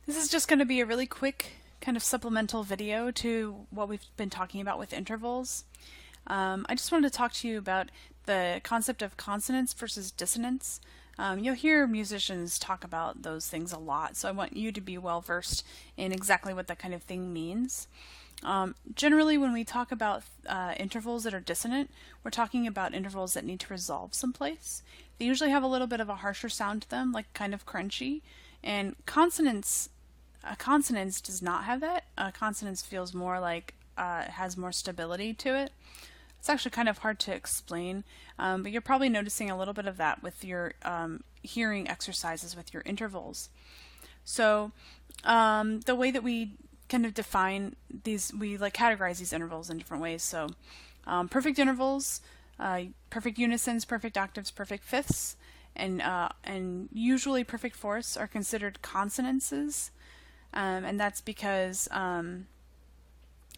This is just going to be a really quick kind of supplemental video to what we've been talking about with intervals. I just wanted to talk to you about the concept of consonants versus dissonance. You'll hear musicians talk about those things a lot, so I want you to be well versed in exactly what that kind of thing means. Generally, when we talk about intervals that are dissonant, we're talking about intervals that need to resolve someplace. They usually have a little bit of a harsher sound to them, like kind of crunchy. And consonants does not have that. Consonants feels more like it has more stability to it. It's actually kind of hard to explain, but you're probably noticing a little bit of that with your hearing exercises with your intervals. So the way that we kind of define these, we like categorize these intervals in different ways. So perfect intervals, perfect unisons, perfect octaves, perfect fifths, and usually perfect fourths are considered consonances, and that's because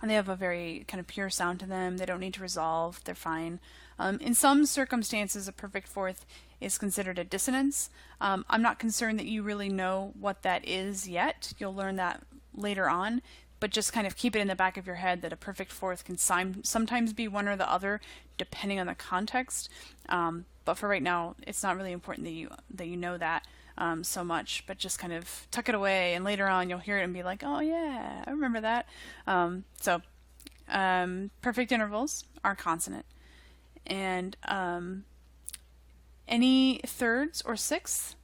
they have a very kind of pure sound to them. They don't need to resolve. They're fine. In some circumstances, a perfect fourth is considered a dissonance. I'm not concerned that you really know what that is yet. You'll learn that later on, but just kind of keep it in the back of your head that a perfect fourth can sometimes be one or the other depending on the context. But for right now, it's not really important that you know that so much, but just kind of tuck it away, and later on you'll hear it and be like, oh yeah, I remember that. Perfect intervals are consonant, and any thirds or sixths,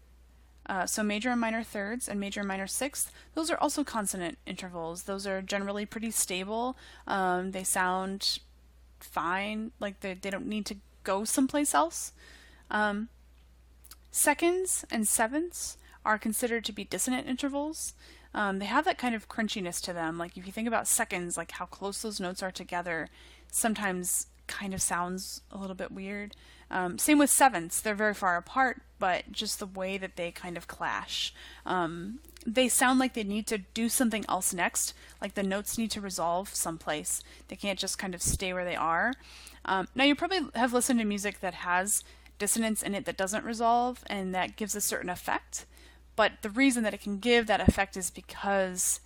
so major and minor thirds and major and minor sixths, those are also consonant intervals. Those are generally pretty stable. They sound fine, like they don't need to go someplace else. Seconds and sevenths are considered to be dissonant intervals. They have that kind of crunchiness to them. Like if you think about seconds, like how close those notes are together, sometimes kind of sounds a little bit weird. Same with sevenths. They're very far apart, but just the way that they kind of clash. They sound like they need to do something else next, like the notes need to resolve someplace. They can't just kind of stay where they are. Now you probably have listened to music that has dissonance in it that doesn't resolve, and that gives a certain effect. But the reason that it can give that effect is because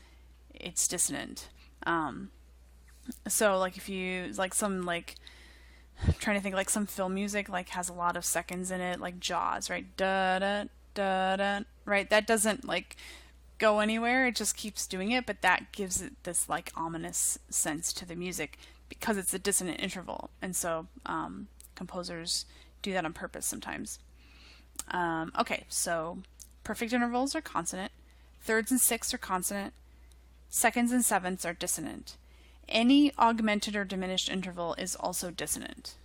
it's dissonant. So like if you like some like I'm trying to think like some film music like has a lot of seconds in it, like Jaws, right? Da da da da, right? That doesn't like go anywhere. It just keeps doing it, but that gives it this like ominous sense to the music because it's a dissonant interval. And so composers do that on purpose sometimes. Okay, so perfect intervals are consonant, thirds and sixths are consonant, seconds and sevenths are dissonant. Any augmented or diminished interval is also dissonant.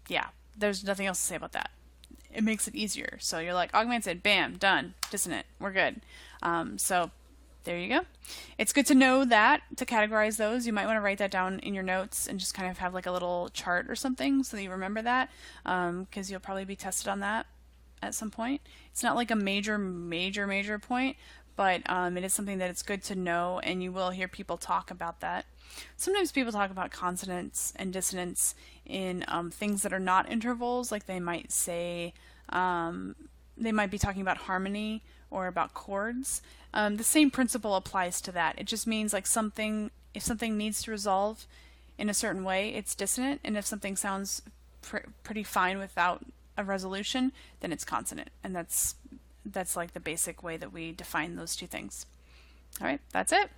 Yeah, there's nothing else to say about that. It makes it easier. So you're like augmented, bam, done, dissonant, we're good. So there you go. It's good to know that, to categorize those. You might want to write that down in your notes and just kind of have like a little chart or something so that you remember that, because you'll probably be tested on that at some point. It's not like a major point, but it is something that it's good to know, and you will hear people talk about that. Sometimes people talk about consonants and dissonance in things that are not intervals, like they might say, they might be talking about harmony or about chords. The same principle applies to that. It just means like something, if something needs to resolve in a certain way, it's dissonant, and if something sounds pretty fine without a resolution, then it's consonant. And that's like the basic way that we define those two things. All right, that's it.